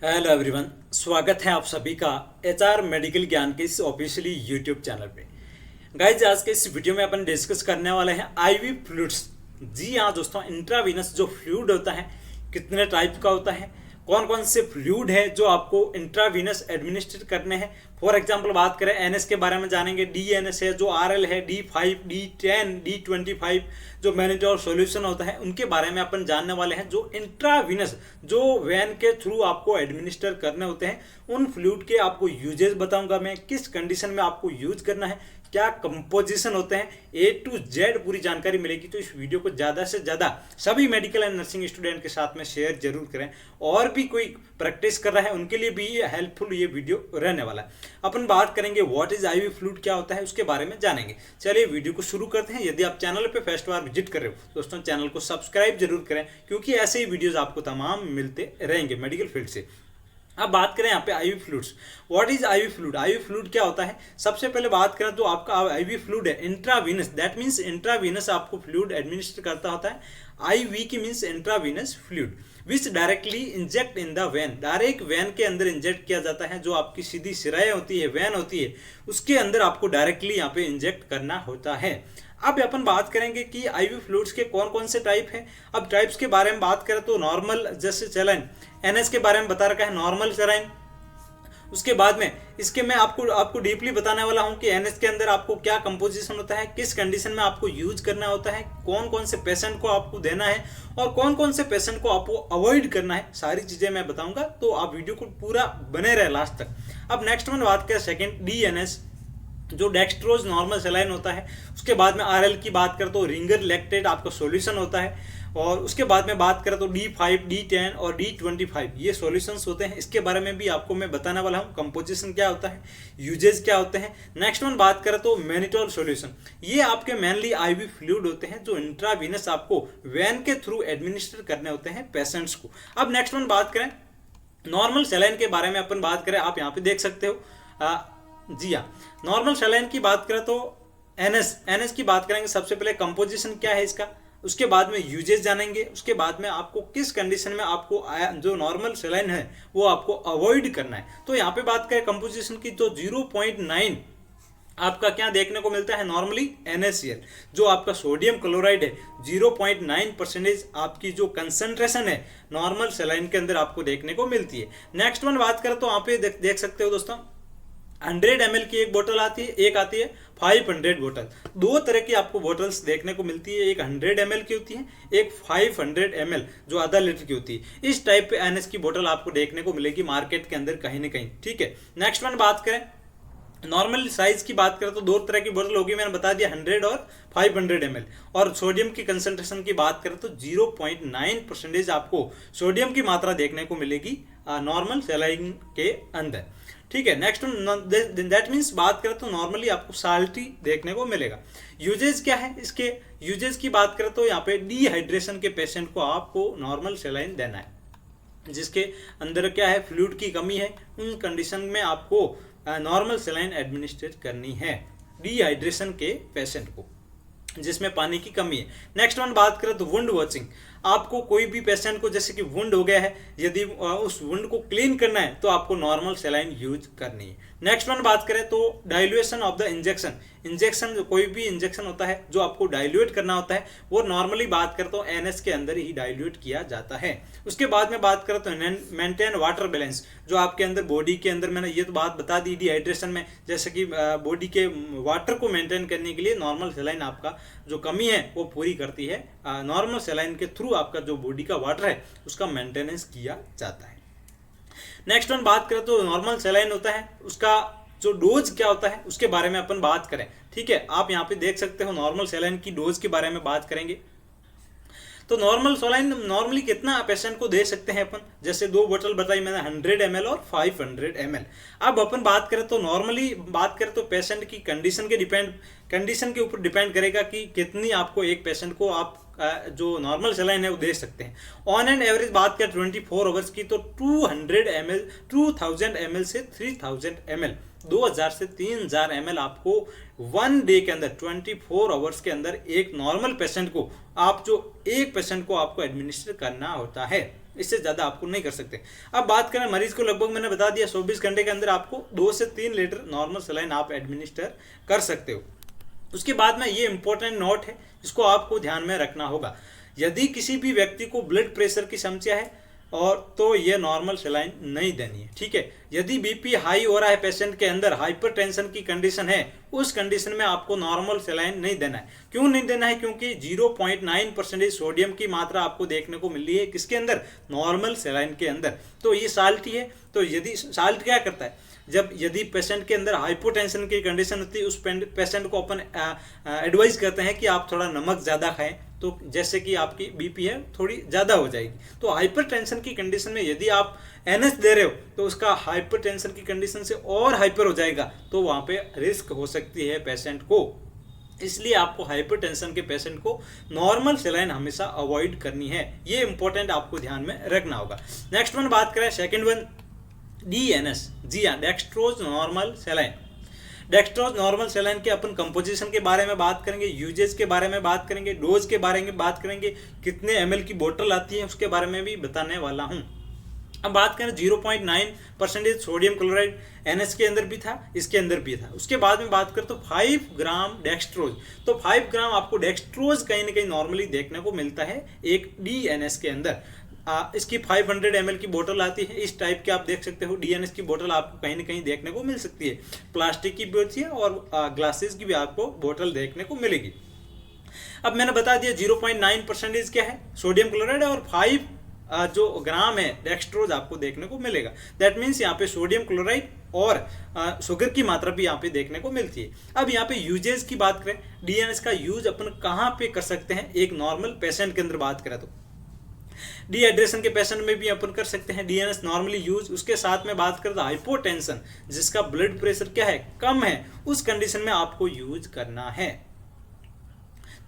Hello everyone, स्वागत है आप सभी का एचआर मेडिकल ज्ञान के इस ऑफिशियली यूट्यूब चैनल पे। गाइज, आज के इस वीडियो में अपन डिस्कस करने वाले हैं आईवी फ्लूइड्स। जी हाँ दोस्तों, इंट्रावीनस जो फ्लूइड होता है कितने टाइप का होता है, कौन कौन से फ्लूइड है जो आपको इंट्रावीनस एडमिनिस्ट्रेट करने हैं। फॉर एग्जांपल बात करें एनएस के बारे में जानेंगे, डीएनएस है, जो आरएल है, D5, D10, D25 जो मैनिटोर सॉल्यूशन होता है उनके बारे में अपन जानने वाले हैं। जो इंट्रावीनस जो वेन के थ्रू आपको एडमिनिस्टर करने होते हैं उन फ्लूइड के आपको यूजेस बताऊंगा मैं, किस कंडीशन में आपको यूज करना है, क्या कंपोजिशन होते हैं, A to Z पूरी जानकारी मिलेगी। तो इस वीडियो को ज़्यादा से ज़्यादा सभी मेडिकल एंड नर्सिंग स्टूडेंट के साथ में शेयर जरूर करें, और भी कोई प्रैक्टिस कर रहा है उनके लिए भी हेल्पफुल ये वीडियो रहने वाला है। अपन बात करेंगे व्हाट इज आईवी फ्लूइड क्या होता है, उसके बारे में जानेंगे। चलिए वीडियो को शुरू करते हैं। यदि आप चैनल पे फर्स्ट बार विजिट कर रहे हो दोस्तों, चैनल को सब्सक्राइब जरूर करें, क्योंकि ऐसे ही वीडियोस आपको तमाम मिलते रहेंगे मेडिकल फील्ड से। अब बात करें यहाँ पे ivy fluids. What is IV fluid? IV fluid क्या होता है? सबसे पहले बात करें तो आपका आईवी फ्लूइड है इंट्रावीनस, दैट मीन्स इंट्रावीनस आपको फ्लूइड एडमिनिस्टर करता होता है। आईवी की means intravenous fluid which directly inject in the when, direct when के अंदर इंजेक्ट किया जाता है। जो आपकी सीधी सिराएं होती है, वेन होती है, उसके अंदर आपको डायरेक्टली यहाँ पे इंजेक्ट करना होता है। अब अपन बात करेंगे कि आईवी फ्लूइड्स के कौन कौन से टाइप हैं। अब टाइप्स के बारे में बात करें तो नॉर्मल जैसे सलाइन, एनएस के बारे में बता रखा है, नॉर्मल सलाइन। उसके बाद में इसके मैं आपको डीपली बताने वाला हूं कि एनएस के अंदर आपको क्या कंपोजिशन होता है, किस कंडीशन में आपको यूज करना होता है, कौन कौन से पेशेंट को आपको देना है और कौन कौन से पेशेंट को आपको अवॉइड करना है, सारी चीजें मैं बताऊंगा। तो आप वीडियो को पूरा बने रहे लास्ट तक। अब नेक्स्ट वन बात करें सेकेंड, डीएनएस जो डेक्सट्रोज नॉर्मल सलाइन होता है। उसके बाद में आरएल की बात करें तो रिंगर लैक्टेट आपका सॉल्यूशन होता है। और उसके बाद में बात करें तो D5, D10 और D25 ये सॉल्यूशंस होते हैं। इसके बारे में भी आपको मैं बताने वाला हूँ, कंपोजिशन क्या होता है, यूजेज क्या होते हैं। नेक्स्ट वन बात करें तो मैनिटोल सॉल्यूशन, ये आपके मेनली आईवी फ्लूइड होते हैं जो इंट्रावीनस आपको वेन के थ्रू एडमिनिस्टर करने होते हैं पेशेंट्स को। अब नेक्स्ट वन बात करें नॉर्मल सलाइन के बारे में, अपन बात करें, आप यहाँ पे देख सकते हो। जी हाँ, नॉर्मल सलाइन की बात करें तो एनएस की बात करेंगे। सबसे पहले कंपोजिशन क्या है इसका, उसके बाद में यूजेस जानेंगे, उसके बाद में आपको किस कंडीशन में आपको जो नॉर्मल सलाइन है वो आपको अवॉइड करना है। तो यहाँ पे बात करें कंपोजिशन की तो 0.9 आपका क्या देखने को मिलता है नॉर्मली NaCl, जो आपका सोडियम क्लोराइड है 0.9% आपकी जो कंसंट्रेशन है नॉर्मल सलाइन के अंदर आपको देखने को मिलती है। नेक्स्ट वन बात करें तो यहाँ पे देख सकते हो दोस्तों, 100 ml की एक बोतल आती है, एक आती है 500 बोतल। दो तरह की आपको बोतल्स देखने को मिलती है, एक 100 ml की होती है, एक 500 ml जो आधा लीटर की होती है। इस टाइप पे एनएस की बोतल आपको देखने को मिलेगी मार्केट के अंदर कहीं ना कहीं, ठीक है। नेक्स्ट वन बात करें नॉर्मल साइज की बात करें तो दो तरह की बोतल होगी, मैंने बता दिया 100 और 500 ml। और सोडियम की कंसंट्रेशन की बात करें तो 0.9% आपको सोडियम की मात्रा देखने को मिलेगी नॉर्मल सलाइन के अंदर, ठीक है। नेक्स्ट दैट मीन्स बात करें तो नॉर्मली आपको साल्टी देखने को मिलेगा। यूजेज क्या है इसके, यूजेज की बात करें तो यहाँ पे डिहाइड्रेशन के पेशेंट को आपको नॉर्मल सलाइन देना है, जिसके अंदर क्या है फ्लूइड की कमी है, उन कंडीशन में आपको नॉर्मल सलाइन एडमिनिस्ट्रेट करनी है डिहाइड्रेशन के पेशेंट को जिसमें पानी की कमी है। नेक्स्ट वन बात करें तो वुंड वॉचिंग, आपको कोई भी पेशेंट को जैसे कि वुंड हो गया है, यदि उस वुंड को क्लीन करना है तो आपको नॉर्मल सलाइन यूज करनी है। नेक्स्ट वन बात करें तो डाइल्यूशन ऑफ द इंजेक्शन कोई भी इंजेक्शन होता है जो आपको डाइल्यूट करना होता है, वो नॉर्मली बात करें तो एनएस के अंदर ही डाइल्यूट किया जाता है। उसके बाद में बात करें तो मेंटेन वाटर बैलेंस, जो आपके अंदर बॉडी के अंदर, मैंने ये तो बात बता दी डिहाइड्रेशन में, जैसे कि बॉडी के वाटर को मेंटेन करने के लिए नॉर्मल सलाइन आपका जो कमी है वो पूरी करती है। नॉर्मल सलाइन के थ्रू आपका जो बॉडी का वाटर है उसका मेंटेनेंस किया जाता है। नेक्स्ट वन बात करें तो नॉर्मल सलाइन होता है, उसका जो डोज क्या होता है उसके बारे में अपन बात करें, ठीक है। आप यहाँ पे देख सकते हो नॉर्मल सलाइन की डोज के बारे में बात करेंगे। तो नॉर्मल सलाइन नॉर्मली कितना पेशेंट को दे सकते हैं अपन, जैसे दो बोतल बताई मैंने 100 ml और 500 ml। अब अपन बात करें तो नॉर्मली बात करें तो पेशेंट की कंडीशन के ऊपर डिपेंड करेगा कि कितनी आपको एक पेशेंट को आप जो नॉर्मल सलाइन है वो दे सकते हैं। ऑन एंड एवरेज बात करें 24 आवर्स की तो 2000 ml से 3000 ml 2000 से 3000 ml आपको 1 डे के अंदर 24 आवर्स के अंदर एक नॉर्मल पेशेंट को एक पेशेंट को आपको एडमिनिस्टर करना होता है। इससे ज़्यादा आपको नहीं कर सकते। अब बात करें मरीज को, लगभग मैंने बता दिया 24 घंटे के अंदर आपको 2 से 3 लीटर नॉर्मल सलाइन आप एडमिनिस्टर कर सकते हो। उसके बाद में ये इंपॉर्टेंट नोट है, इसको आपको ध्यान में रखना होगा। यदि किसी भी व्यक्ति को ब्लड प्रेशर की समस्या है और तो ये नॉर्मल सलाइन नहीं देनी है, ठीक है। यदि बीपी हाई हो रहा है, पेशेंट के अंदर हाइपरटेंशन की कंडीशन है, उस कंडीशन में आपको नॉर्मल सलाइन नहीं देना है। क्यों नहीं देना है? क्योंकि 0.9% सोडियम की मात्रा आपको देखने को मिल रही है किसके अंदर? नॉर्मल सलाइन के अंदर। तो ये साल्टी है। तो यदि साल्ट क्या करता है, जब यदि पेशेंट के अंदर हाइपोटेंशन की कंडीशन होती है, उस पेशेंट को अपन एडवाइस करते हैं कि आप थोड़ा नमक ज़्यादा खाएं, तो जैसे कि आपकी बीपी है थोड़ी ज़्यादा हो जाएगी। तो हाइपरटेंशन की कंडीशन में यदि आप एनएस दे रहे हो तो उसका हाइपरटेंशन की कंडीशन से और हाइपर हो जाएगा, तो वहाँ पे रिस्क हो सकती है पेशेंट को। इसलिए आपको हाइपरटेंशन के पेशेंट को नॉर्मल सलाइन हमेशा अवॉइड करनी है। ये इंपॉर्टेंट आपको ध्यान में रखना होगा। नेक्स्ट वन बात करें, सेकेंड वन डीएनएस। जी हाँ, dextrose normal saline. Dextrose normal saline के अपन कंपोजिशन के बारे में बात करेंगे, यूजेज के बारे में बात करेंगे, डोज के बारे में बात करेंगे, कितने एमएल की बोतल आती है उसके बारे में भी बताने वाला हूँ। अब बात करें 0.9% सोडियम क्लोराइड एनएस के अंदर भी था, इसके अंदर भी था। उसके बाद में बात करें तो 5 ग्राम डेक्सट्रोज। तो 5 ग्राम आपको डेक्सट्रोज कहीं ना कहीं नॉर्मली देखने को मिलता है एक डीएनएस के अंदर। इसकी 500 ml की बोतल आती है, इस टाइप के आप देख सकते हो। डीएनएस की बोतल आपको कहीं ना कहीं देखने को मिल सकती है। प्लास्टिक की भी होती है और ग्लासेस की भी आपको बोतल देखने को मिलेगी। अब मैंने बता दिया 0.9% क्या है सोडियम क्लोराइड और 5 जो ग्राम है डेक्सट्रोज आपको देखने को मिलेगा। दैट मीन्स यहाँ पे सोडियम क्लोराइड और शुगर की मात्रा भी यहाँ पे देखने को मिलती है। अब यहाँ पे यूजेस की बात करें, डीएनएस का यूज अपन कहाँ पे कर सकते हैं? एक नॉर्मल पेशेंट के अंदर बात करें तो डिहाइड्रेशन के पेशेंट में भी अपन कर सकते हैं डीएनएस नॉर्मली यूज। उसके साथ में बात करें तो हाइपोटेंशन, जिसका ब्लड प्रेशर क्या है, कम है, उस कंडीशन में आपको यूज करना है।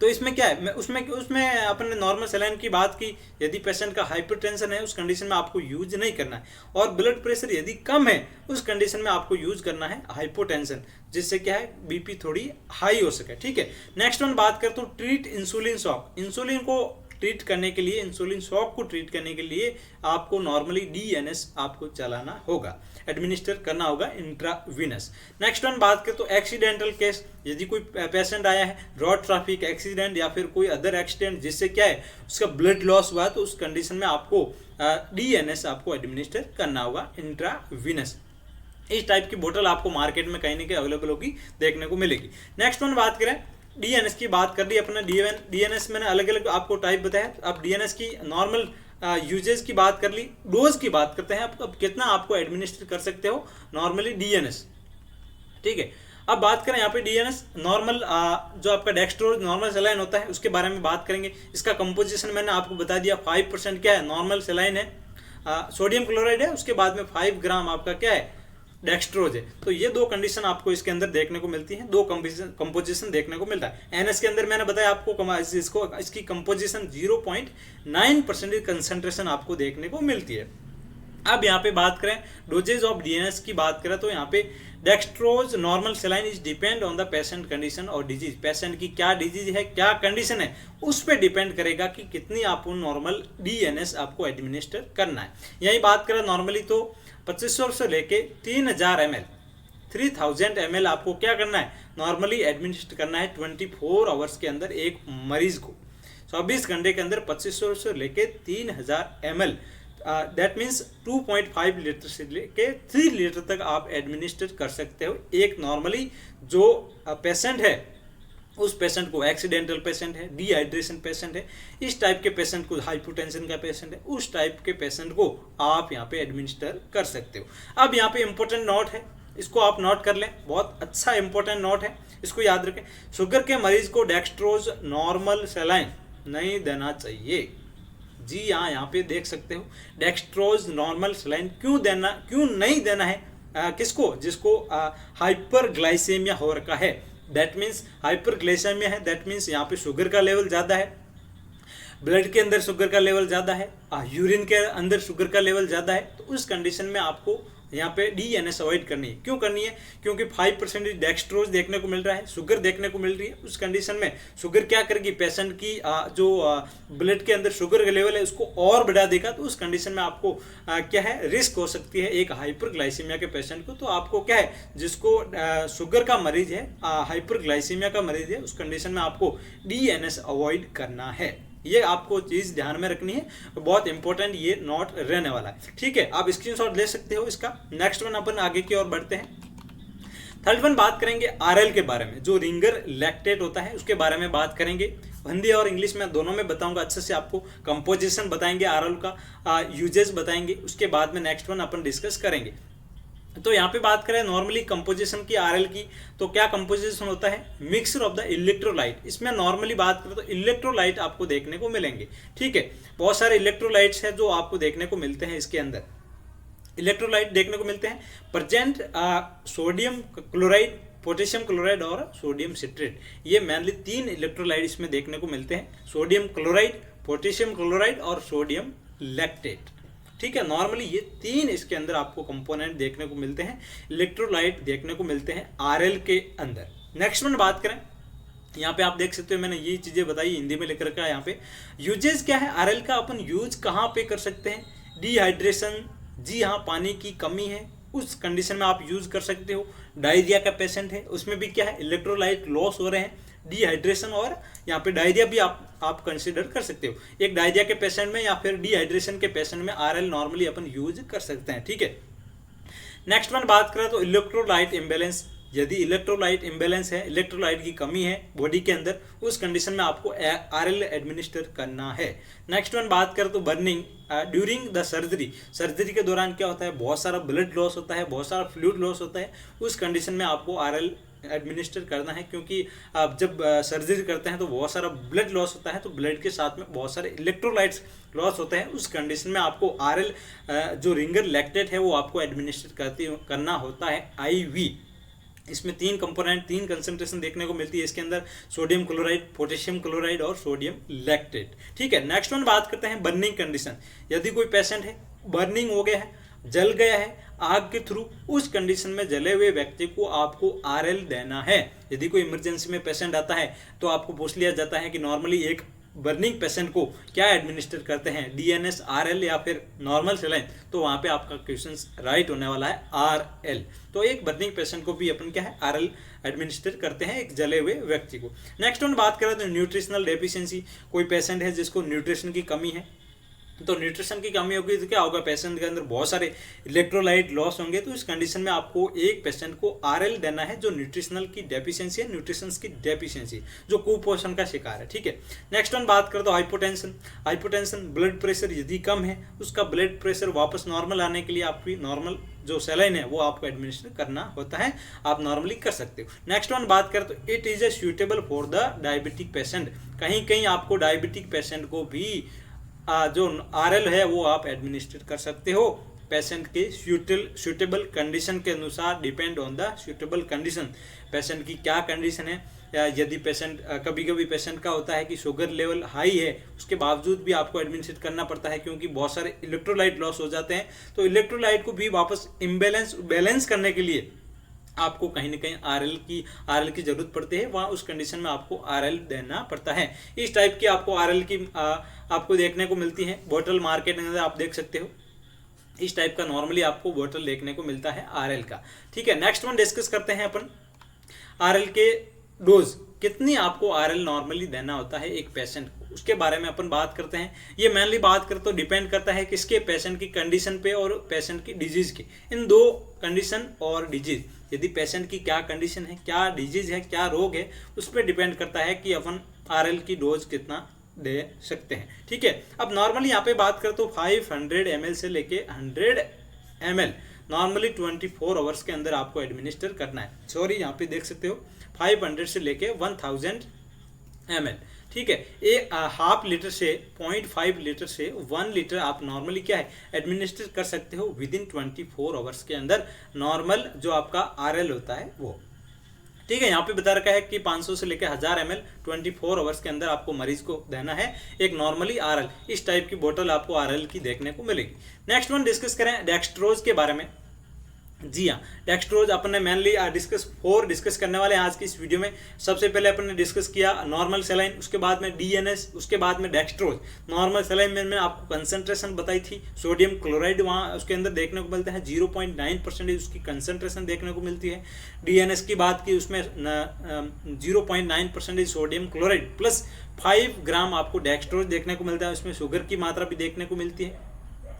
तो इसमें क्या है, उसमें अपन ने नॉर्मल सलाइन की बात की। यदि पेशेंट का हाइपरटेंशन है उस कंडीशन में आपको यूज नहीं करना है, और ब्लड प्रेशर यदि कम है उस कंडीशन में आपको यूज करना है हाइपोटेंशन, जिससे क्या है बीपी थोड़ी हाई हो सके, ठीक है। नेक्स्ट वन बात करते हूँ ट्रीट इंसुलिन शॉक। इंसुलिन को ट्रीट करने के लिए, इंसुलिन शॉक को ट्रीट करने के लिए आपको नॉर्मली डीएनएस आपको चलाना होगा, एडमिनिस्टर करना होगा इंट्रावीनस। नेक्स्ट वन बात करें तो एक्सीडेंटल केस। यदि कोई पेशेंट आया है रोड ट्रैफिक एक्सीडेंट या फिर कोई अदर एक्सीडेंट जिससे क्या है उसका ब्लड लॉस हुआ, तो उस कंडीशन में आपको डीएनएस आपको एडमिनिस्टर करना होगा इंट्रावीनस। इस टाइप की बोतल आपको मार्केट में कहीं ना कहीं अवेलेबल होगी, देखने को मिलेगी। नेक्स्ट वन बात करें, डीएनएस की बात कर ली अपना। डीएनएस मैंने अलग अलग आपको टाइप बताया। अब डीएनएस की नॉर्मल यूजेस की बात कर ली, डोज की बात करते हैं। अब कितना आपको एडमिनिस्टर कर सकते हो नॉर्मली डीएनएस, ठीक है। अब बात करें यहाँ पे डीएनएस नॉर्मल जो आपका डेक्सट्रोज नॉर्मल सलाइन होता है उसके बारे में बात करेंगे। इसका कंपोजिशन मैंने आपको बता दिया, 5% क्या है नॉर्मल सलाइन है, सोडियम क्लोराइड है, उसके बाद में 5 ग्राम आपका क्या है डेक्सट्रोज है। तो ये दो कंडीशन आपको इसके अंदर देखने को मिलती है, दो कंपोजिशन देखने को मिलता है। एनएस के अंदर मैंने बताया आपको इसकी कंपोजिशन 0.9% कंसंट्रेशन आपको देखने को मिलती है। अब यहाँ पे बात करें डोजेज ऑफ डीएनएस की बात करें तो यहाँ पे dextrose normal saline is depend on the patient condition और डिजीज। पेशेंट की क्या डिजीज है, क्या कंडीशन है, उस पर डिपेंड करेगा कि कितनी आपको नॉर्मल डीएनएस आपको एडमिनिस्टर करना है। यही बात करें नॉर्मली तो 2500 से लेके 3000 ml 3000 ml आपको क्या करना है नॉर्मली एडमिनिस्टर करना है 24 आवर्स के अंदर एक मरीज को। 24 घंटे के अंदर 2500 से लेके 3000 ml, दैट मीन्स 2.5 लीटर से लेके 3 लीटर तक आप एडमिनिस्टर कर सकते हो एक नॉर्मली जो पेशेंट है उस पेशेंट को। एक्सीडेंटल पेशेंट है, डिहाइड्रेशन पेशेंट है, इस टाइप के पेशेंट को, हाइपोटेंशन का पेशेंट है, उस टाइप के पेशेंट को आप यहाँ पे एडमिनिस्टर कर सकते हो। अब यहाँ पे इंपॉर्टेंट नोट है, इसको आप नोट कर लें, बहुत अच्छा इंपॉर्टेंट नोट है, इसको याद रखें। शुगर के मरीज को डेक्सट्रोज नॉर्मल सलाइन नहीं देना चाहिए। जी हाँ, यहाँ पे देख सकते हो डेक्सट्रोज नॉर्मल सलाइन क्यों नहीं देना है किसको, जिसको हाइपरग्लाइसेमिया हो रखा है। दैट मीन्स हाइपरग्लाइसेमिया है, दैट मीन्स यहाँ पे शुगर का लेवल ज़्यादा है, ब्लड के अंदर शुगर का लेवल ज़्यादा है, यूरिन के अंदर शुगर का लेवल ज़्यादा है। तो उस कंडीशन में आपको यहाँ पे डीएनएस अवॉइड करनी है। क्यों करनी है? क्योंकि 5% डेक्सट्रोज देखने को मिल रहा है, शुगर देखने को मिल रही है। उस कंडीशन में शुगर क्या करेगी, पेशेंट की जो ब्लड के अंदर शुगर का लेवल है उसको और बढ़ा देगा। तो उस कंडीशन में आपको क्या है, रिस्क हो सकती है एक हाइपरग्लाइसीमिया के पेशेंट को। तो आपको क्या है, जिसको शुगर का मरीज है, हाइपरग्लाइसीमिया का मरीज है, उस कंडीशन में आपको डीएनएस अवॉइड करना है। ये आपको चीज ध्यान में रखनी है, बहुत इंपॉर्टेंट ये नोट रहने वाला है। ठीक है, आप स्क्रीनशॉट ले सकते हो इसका। नेक्स्ट वन अपन आगे की ओर बढ़ते हैं। थर्ड वन बात करेंगे आरएल के बारे में, जो रिंगर लैक्टेट होता है उसके बारे में बात करेंगे। हिंदी और इंग्लिश में दोनों में बताऊंगा अच्छे से आपको। कंपोजिशन बताएंगे आरएल का, यूजेस बताएंगे, उसके बाद में नेक्स्ट वन अपन डिस्कस करेंगे। तो यहाँ पे बात करें नॉर्मली कंपोजिशन की आरएल की, तो क्या कंपोजिशन होता है, मिक्सचर ऑफ द इलेक्ट्रोलाइट। इसमें नॉर्मली बात करें तो इलेक्ट्रोलाइट आपको देखने को मिलेंगे। ठीक है, बहुत सारे इलेक्ट्रोलाइट्स हैं जो आपको देखने को मिलते हैं। इसके अंदर इलेक्ट्रोलाइट देखने को मिलते हैं present, sodium chloride, potassium chloride और सोडियम सिट्रेट। ये मेनली 3 इलेक्ट्रोलाइट इसमें देखने को मिलते हैं, सोडियम क्लोराइड, पोटेशियम क्लोराइड और सोडियम लैक्टेट। ठीक है, नॉर्मली ये 3 इसके अंदर आपको कंपोनेंट देखने को मिलते हैं, इलेक्ट्रोलाइट देखने को मिलते हैं आरएल के अंदर। नेक्स्ट वन बात करें, यहाँ पे आप देख सकते हो मैंने ये चीजें बताई, हिंदी में लिख रखा है यहाँ पे। यूजेस क्या है आरएल का, अपन यूज कहाँ पे कर सकते हैं, डिहाइड्रेशन, जी हाँ पानी की कमी है उस कंडीशन में आप यूज कर सकते हो। डायरिया का पेशेंट है, उसमें भी क्या है, इलेक्ट्रोलाइट लॉस हो रहे हैं, डिहाइड्रेशन और यहाँ पे डायरिया भी आप कंसीडर कर सकते हो। एक डायरिया के पेशेंट में या फिर डिहाइड्रेशन के पेशेंट में आरएल नॉर्मली अपन यूज कर सकते हैं। ठीक है, नेक्स्ट वन बात करें तो इलेक्ट्रोलाइट इम्बैलेंस। यदि इलेक्ट्रोलाइट इम्बैलेंस है, इलेक्ट्रोलाइट की कमी है बॉडी के अंदर, उस कंडीशन में आपको आरएल एडमिनिस्टर करना है। नेक्स्ट वन बात करें तो burning during the surgery. Surgery के दौरान क्या होता है, बहुत सारा ब्लड लॉस होता है, बहुत सारा फ्लूइड लॉस होता है। उस कंडीशन में आपको आरएल एडमिनिस्टर करना है, क्योंकि आप जब सर्जरी करते हैं तो बहुत सारा ब्लड लॉस होता है, तो ब्लड के साथ में बहुत सारे इलेक्ट्रोलाइट्स लॉस होते हैं। उस कंडीशन में आपको आरएल जो रिंगर लैक्टेट है वो आपको एडमिनिस्टर करना होता है आईवी। इसमें 3 कंपोनेंट, 3 कंसंट्रेशन देखने को मिलती है इसके अंदर, सोडियम क्लोराइड, पोटेशियम क्लोराइड और सोडियम लैक्टेट। ठीक है, नेक्स्ट वन बात करते हैं बर्निंग कंडीशन। यदि कोई पेशेंट है, बर्निंग हो गया है, जल गया है आग के थ्रू, उस कंडीशन में जले हुए व्यक्ति को आपको आरएल देना है। यदि कोई इमरजेंसी में पेशेंट आता है तो आपको पूछ लिया जाता है कि नॉर्मली एक बर्निंग पेशेंट को क्या एडमिनिस्टर करते हैं, डीएनएस, आरएल या फिर नॉर्मल सेलाइन, तो वहां पे आपका क्वेश्चन राइट होने वाला है आरएल। तो एक बर्निंग पेशेंट को भी अपन क्या है, आरएल एडमिनिस्टर करते हैं एक जले हुए व्यक्ति को। नेक्स्ट वन बात करें तो न्यूट्रिशनल डेफिशिएंसी। कोई पेशेंट है जिसको न्यूट्रिशन की कमी है, तो न्यूट्रिशन की कमी होगी तो क्या होगा, पेशेंट के अंदर बहुत सारे इलेक्ट्रोलाइट लॉस होंगे। तो इस कंडीशन में आपको एक पेशेंट को आरएल देना है जो न्यूट्रिशनल की डेफिशिएंसी है, न्यूट्रिशन की डेफिशिएंसी, जो कुपोषण का शिकार है। ठीक है, नेक्स्ट वन बात करें तो हाइपोटेंशन। हाइपोटेंशन ब्लड प्रेशर यदि कम है, उसका ब्लड प्रेशर वापस नॉर्मल आने के लिए आपकी नॉर्मल जो सेलाइन है वो आपको एडमिनिस्टर करना होता है, आप नॉर्मली कर सकते हो। नेक्स्ट वन बात करें तो it is a suitable for the diabetic patient. कहीं कहीं आपको डायबिटिक पेशेंट को भी जो आरएल है वो आप एडमिनिस्टर कर सकते हो, पेशेंट के सूटेबल कंडीशन के अनुसार, depend on the suitable condition. Patient की क्या कंडीशन है, यदि पेशेंट कभी कभी पेशेंट का होता है कि शुगर लेवल हाई है, उसके बावजूद भी आपको एडमिनिस्टर करना पड़ता है क्योंकि बहुत सारे इलेक्ट्रोलाइट लॉस हो जाते हैं। तो इलेक्ट्रोलाइट को भी वापस बैलेंस करने के लिए आपको कहीं ना कहीं आरएल की जरूरत पड़ती है, वहाँ उस कंडीशन में आपको आरएल देना पड़ता है। इस टाइप की आपको आरएल की आपको देखने को मिलती है बोतल, मार्केट में आप देख सकते हो इस टाइप का नॉर्मली आपको बोतल देखने को मिलता है आरएल का। ठीक है, नेक्स्ट वन डिस्कस करते हैं अपन आरएल के डोज, कितनी आपको आरएल नॉर्मली देना होता है एक पेशेंट को, उसके बारे में अपन बात करते हैं। ये मेनली बात करते तो डिपेंड करता है किसके, पेशेंट की कंडीशन पे और पेशेंट की डिजीज की, इन 2 कंडीशन और डिजीज। यदि पेशेंट की क्या कंडीशन है, क्या डिजीज है, क्या रोग है, उस पर डिपेंड करता है कि अपन आरएल की डोज कितना दे सकते हैं। ठीक है, अब नॉर्मली यहाँ पे बात करें तो 500 ml से लेके 100 ml नॉर्मली 24 आवर्स के अंदर आपको एडमिनिस्टर करना है। सॉरी, यहाँ पे देख सकते हो 500 से लेके 1000 ml। ठीक है, ये हाफ लीटर से 0.5 लीटर से 1 लीटर आप नॉर्मली क्या है एडमिनिस्टर कर सकते हो विद इन 24 आवर्स के अंदर, नॉर्मल जो आपका आरएल होता है वो। ठीक है, यहाँ पे बता रखा है कि 500 से लेकर 1000 ml 24 आवर्स के अंदर आपको मरीज को देना है एक नॉर्मली आरएल। इस टाइप की बोतल आपको आरएल की देखने को मिलेगी। नेक्स्ट वन डिस्कस करें डेक्सट्रोज के बारे में। जी हाँ, डेक्सट्रोज अपन ने मेनली डिस्कस करने वाले हैं आज की इस वीडियो में। सबसे पहले अपन ने डिस्कस किया नॉर्मल सेलाइन, उसके बाद में डीएनएस, उसके बाद में डेक्सट्रोज। नॉर्मल सेलाइन में मैंने आपको कंसंट्रेशन बताई थी, सोडियम क्लोराइड वहाँ उसके अंदर देखने को मिलता है 0.9% उसकी कंसंट्रेशन देखने को मिलती है। डीएनएस की बात की, उसमें 0.9% सोडियम क्लोराइड प्लस 5 ग्राम आपको डेक्सट्रोज देखने को मिलता है, उसमें शुगर की मात्रा भी देखने को मिलती है।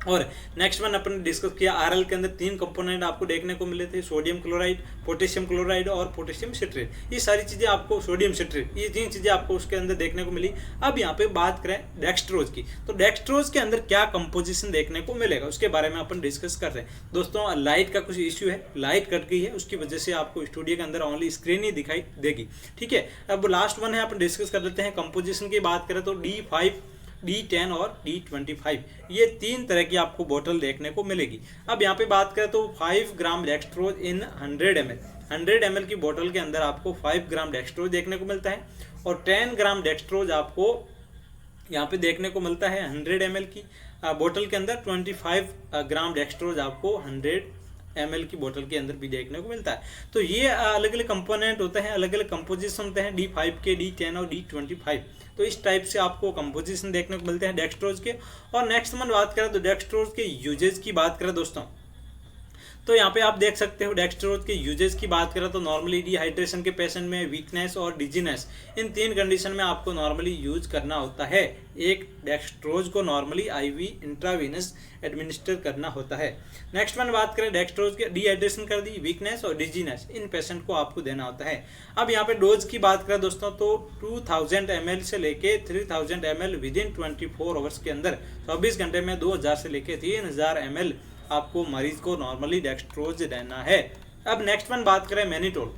और नेक्स्ट वन अपन ने डिस्कस किया आरएल के अंदर 3 कंपोनेंट आपको देखने को मिले थे, सोडियम क्लोराइड, पोटेशियम क्लोराइड और पोटेशियम सिट्रेट। ये सारी चीज़ें आपको, सोडियम सिट्रेट, ये 3 चीज़ें आपको उसके अंदर देखने को मिली। अब यहाँ पे बात करें डेक्सट्रोज की, तो डेक्सट्रोज के अंदर क्या कंपोजिशन देखने को मिलेगा उसके बारे में अपन डिस्कस कर रहे हैं। दोस्तों लाइट का कुछ इश्यू है, लाइट कट गई है, उसकी वजह से आपको स्टूडियो के अंदर ओनली स्क्रीन ही दिखाई देगी। ठीक है, अब लास्ट वन है, अपन डिस्कस कर लेते हैं। कंपोजिशन की बात करें तो D5, D10 और D25, ये 3 तरह की आपको बोतल देखने को मिलेगी। अब यहाँ पे बात करें तो 5 ग्राम डेक्सट्रोज इन 100 ml की बोतल के अंदर आपको 5 ग्राम डेक्सट्रोज देखने को मिलता है, और 10 ग्राम डेक्सट्रोज आपको यहाँ पे देखने को मिलता है 100 ml की बोतल के अंदर। 25 ग्राम डेक्सट्रोज आपको 100 ml की बोतल के अंदर भी देखने को मिलता है। तो ये अलग अलग कंपोनेंट होते हैं, अलग अलग कंपोजिशन होते हैं D5 के, D10 और D25। तो इस टाइप से आपको कंपोजिशन देखने को मिलते हैं डेक्सट्रोज के। और नेक्स्ट मन बात करें तो डेक्सट्रोज के यूजेज की बात करें दोस्तों, तो यहाँ पे आप देख सकते हो डेक्सट्रोज के यूजेस की बात करें तो नॉर्मली डिहाइड्रेशन के पेशेंट में, वीकनेस और डिजीनेस, इन 3 कंडीशन में आपको नॉर्मली यूज करना होता है। एक डेक्सट्रोज को नॉर्मली आईवी इंट्रावीनस एडमिनिस्टर करना होता है। नेक्स्ट वन बात करें डेक्सट्रोज के, डिहाइड्रेशन कर दी, वीकनेस और डिजीनेस, इन पेशेंट को आपको देना होता है। अब यहाँ पे डोज की बात करें दोस्तों तो 2000 ml से लेके 3000 ml विद इन 24 आवर्स के अंदर, 24 घंटे में 2000 से लेके 3000 ml आपको मरीज को नॉर्मली डेक्सट्रोज देना है। अब नेक्स्ट वन बात करें मैनिटोल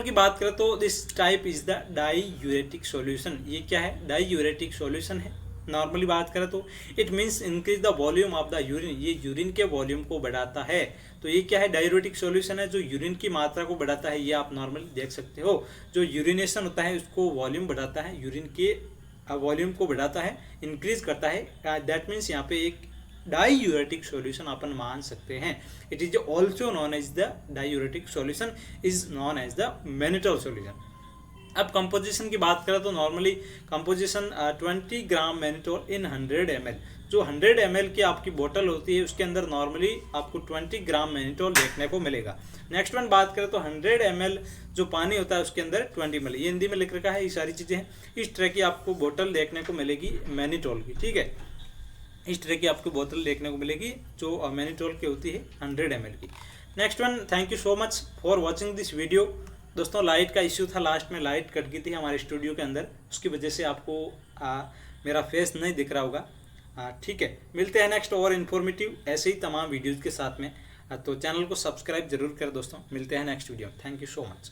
की बात करें तो this type is the diuretic solution. ये क्या है? डाईयूरेटिक सॉल्यूशन है। नॉर्मली बात करें तो it means increase the volume of the urine, ये यूरिन के वॉल्यूम को बढ़ाता है। तो ये क्या है? डायूरेटिक सॉल्यूशन है जो यूरिन की मात्रा को बढ़ाता है। ये आप नॉर्मली देख सकते हो, जो यूरिनेशन होता है उसको वॉल्यूम बढ़ाता है, यूरिन के वॉल्यूम को बढ़ाता है, इंक्रीज करता है। दैट मीन्स यहाँ पे एक डाईयूरेटिक सॉल्यूशन अपन मान सकते हैं। It is also known as the diuretic solution is known as the mannitol solution. अब कंपोजिशन की बात करें तो normally composition 20 gram mannitol in 100 ml, जो 100 ml की आपकी बोतल होती है उसके अंदर नॉर्मली आपको 20 ग्राम मैनिटोल देखने को मिलेगा। नेक्स्ट वन बात करें तो 100 ml जो पानी होता है उसके अंदर 20 ml, ये हिंदी में लिख रखा है, ये सारी चीज़ें हैं। इस तरह की आपको बोतल देखने को मिलेगी मैनिटोल की। ठीक है, इस तरह की आपको बोतल देखने को मिलेगी जो मैनिटोल की होती है 100 ml की। Next one, thank you so much for watching this video. दोस्तों लाइट का इश्यू था, लास्ट में लाइट कट गई थी हमारे स्टूडियो के अंदर, उसकी वजह से आपको मेरा फेस नहीं दिख रहा होगा। ठीक है, मिलते हैं नेक्स्ट और इन्फॉर्मेटिव ऐसे ही तमाम वीडियोज़ के साथ में। तो चैनल को सब्सक्राइब जरूर करें दोस्तों। मिलते हैं नेक्स्ट वीडियो में। Thank you so much.